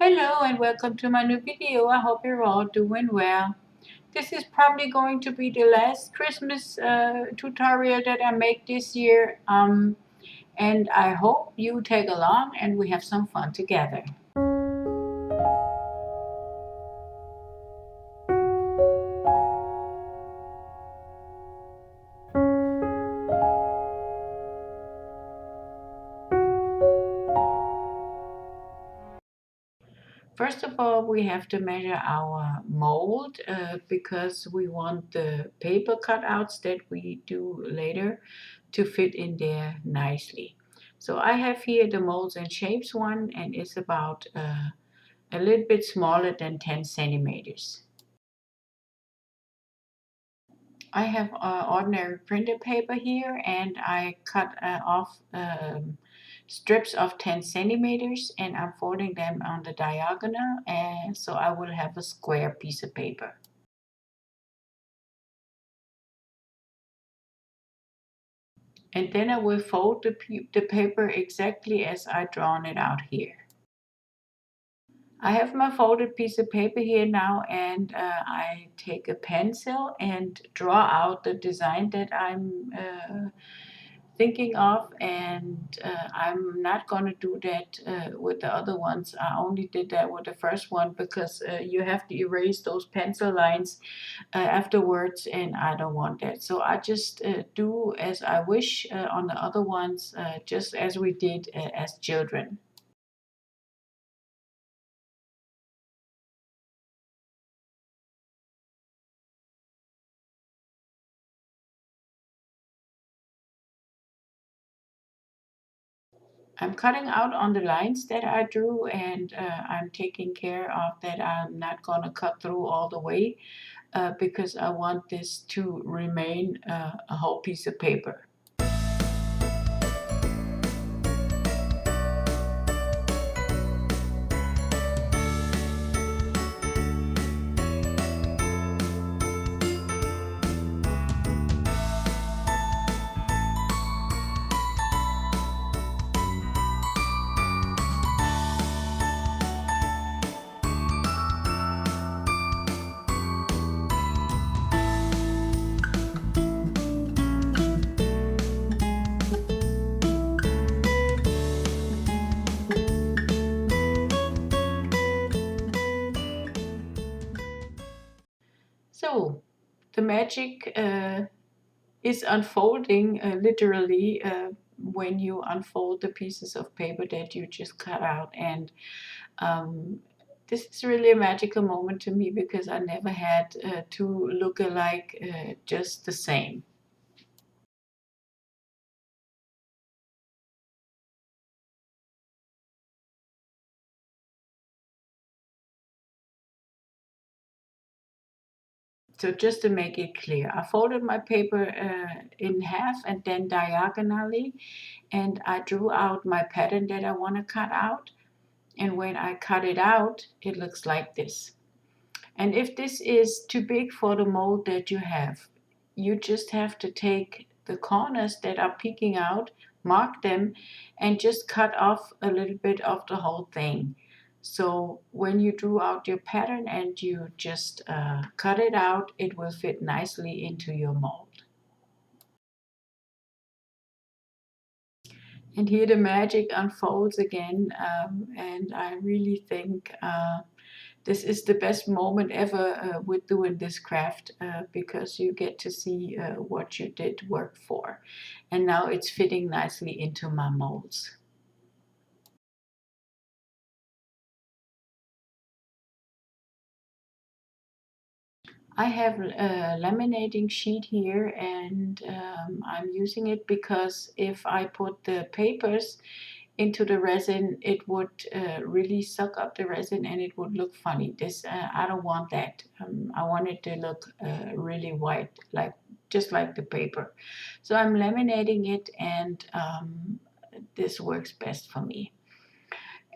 Hello and welcome to my new video. I hope you're all doing well. This is probably going to be the last Christmas tutorial that I make this year. And I hope you tag along and we have some fun together. First of all, we have to measure our mold because we want the paper cutouts that we do later to fit in there nicely. So I have here the molds and shapes one, and it's about a little bit smaller than 10 centimeters. I have ordinary printer paper here, and I cut off strips of 10 centimeters, and I'm folding them on the diagonal, and so I will have a square piece of paper. And then I will fold the paper exactly as I drawn it out here. I have my folded piece of paper here now, and I take a pencil and draw out the design that I'm thinking of, and I'm not going to do that with the other ones. I only did that with the first one because you have to erase those pencil lines afterwards, and I don't want that. So I just do as I wish on the other ones, just as we did as children. I'm cutting out on the lines that I drew, and I'm taking care of that I'm not going to cut through all the way because I want this to remain a whole piece of paper. So the magic is unfolding literally when you unfold the pieces of paper that you just cut out. And this is really a magical moment to me because I never had two look alike just the same. So just to make it clear, I folded my paper in half and then diagonally, and I drew out my pattern that I want to cut out. And when I cut it out, it looks like this. And if this is too big for the mold that you have, you just have to take the corners that are peeking out, mark them, and just cut off a little bit of the whole thing. So when you drew out your pattern and you just cut it out, it will fit nicely into your mold. And here the magic unfolds again, and I really think this is the best moment ever with doing this craft because you get to see what you did work for. And now it's fitting nicely into my molds. I have a laminating sheet here, and I'm using it because if I put the papers into the resin, it would really suck up the resin and it would look funny. This I don't want that. I want it to look really white, like just like the paper. So I'm laminating it, and this works best for me.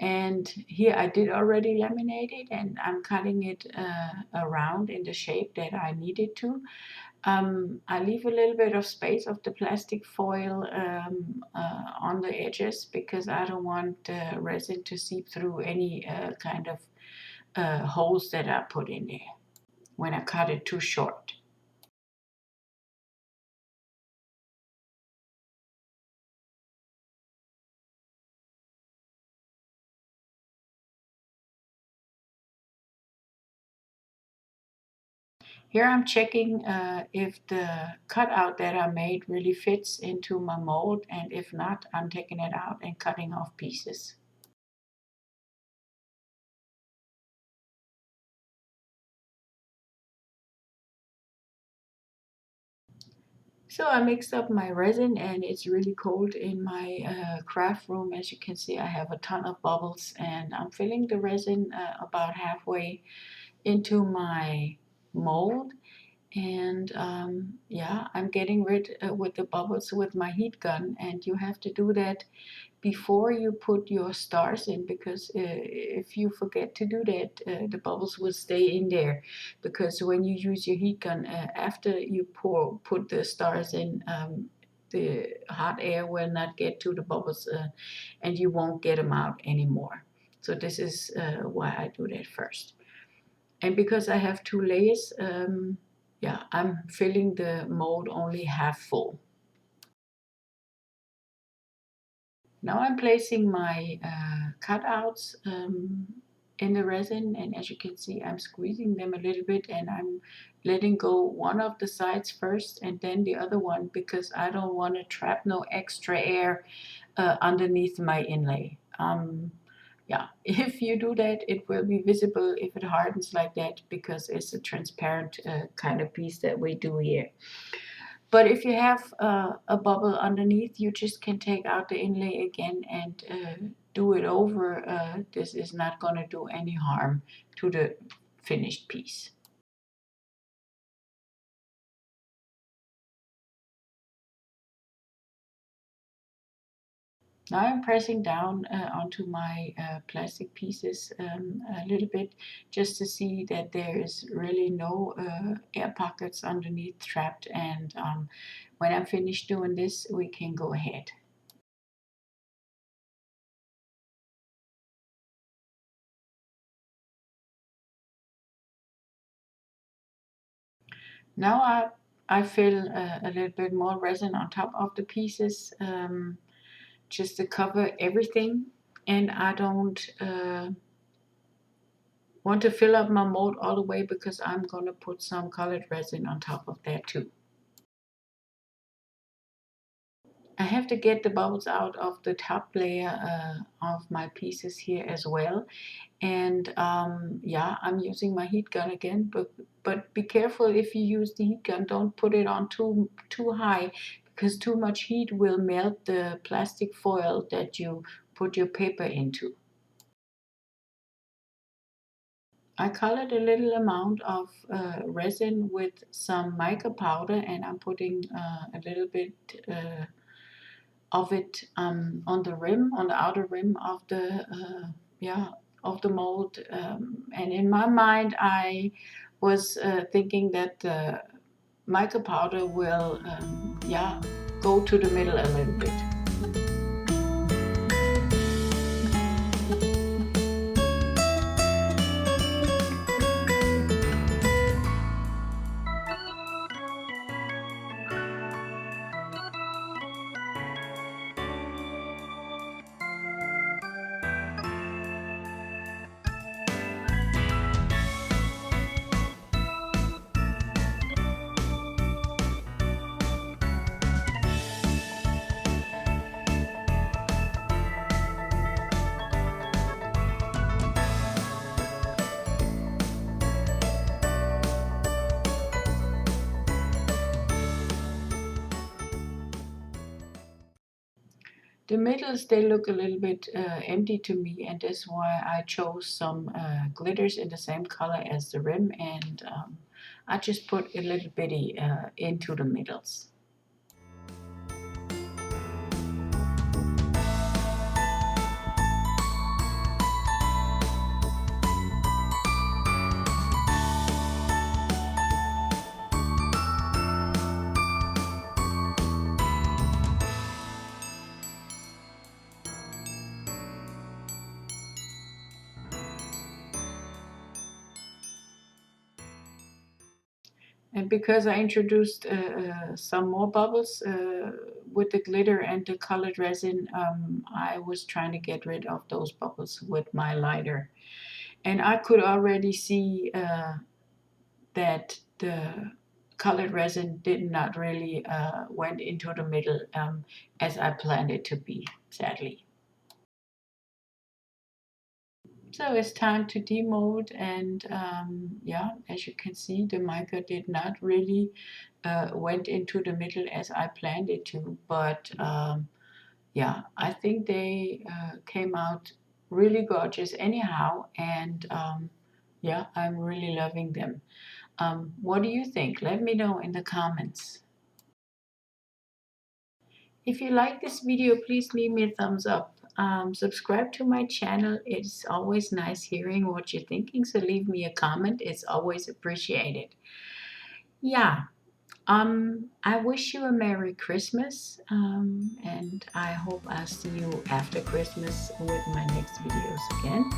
And here I did already laminate it, and I'm cutting it around in the shape that I needed to. I leave a little bit of space of the plastic foil on the edges because I don't want resin to seep through any kind of holes that I put in there when I cut it too short. Here I'm checking if the cutout that I made really fits into my mold, and if not, I'm taking it out and cutting off pieces. So I mixed up my resin and it's really cold in my craft room. As you can see, I have a ton of bubbles and I'm filling the resin about halfway into my mold. And yeah, I'm getting rid with the bubbles with my heat gun, and you have to do that before you put your stars in, because if you forget to do that, the bubbles will stay in there, because when you use your heat gun after you put the stars in, the hot air will not get to the bubbles and you won't get them out anymore. So this is why I do that first. And because I have two layers, yeah, I'm filling the mold only half full. Now I'm placing my cutouts in the resin, and as you can see, I'm squeezing them a little bit and I'm letting go one of the sides first and then the other one, because I don't want to trap no extra air underneath my inlay. Yeah, if you do that, it will be visible if it hardens like that, because it's a transparent kind of piece that we do here. But if you have a bubble underneath, you just can take out the inlay again and do it over. This is not going to do any harm to the finished piece. Now I'm pressing down onto my plastic pieces a little bit, just to see that there is really no air pockets underneath trapped, and when I'm finished doing this, we can go ahead. Now I fill a little bit more resin on top of the pieces, just to cover everything, and I don't want to fill up my mold all the way, because I'm going to put some colored resin on top of that too. I have to get the bubbles out of the top layer of my pieces here as well. And yeah, I'm using my heat gun again, but be careful if you use the heat gun. Don't put it on too high, because too much heat will melt the plastic foil that you put your paper into. I colored a little amount of resin with some mica powder, and I'm putting a little bit of it on the rim, on the outer rim of the yeah, of the mold. And in my mind, I was thinking that the mica powder will yeah, go to the middle a little bit. The middles, they look a little bit empty to me, and that's why I chose some glitters in the same color as the rim, and I just put a little bitty into the middles. And because I introduced some more bubbles with the glitter and the colored resin, I was trying to get rid of those bubbles with my lighter. And I could already see that the colored resin did not really went into the middle as I planned it to be, sadly. So it's time to demold, and yeah, as you can see, the mica did not really went into the middle as I planned it to, but yeah, I think they came out really gorgeous anyhow, and yeah, I'm really loving them. What do you think? Let me know in the comments. If you like this video, please leave me a thumbs up. Subscribe to my channel. It's always nice hearing what you're thinking, so leave me a comment. It's always appreciated. Yeah, I wish you a Merry Christmas, and I hope I'll see you after Christmas with my next videos again.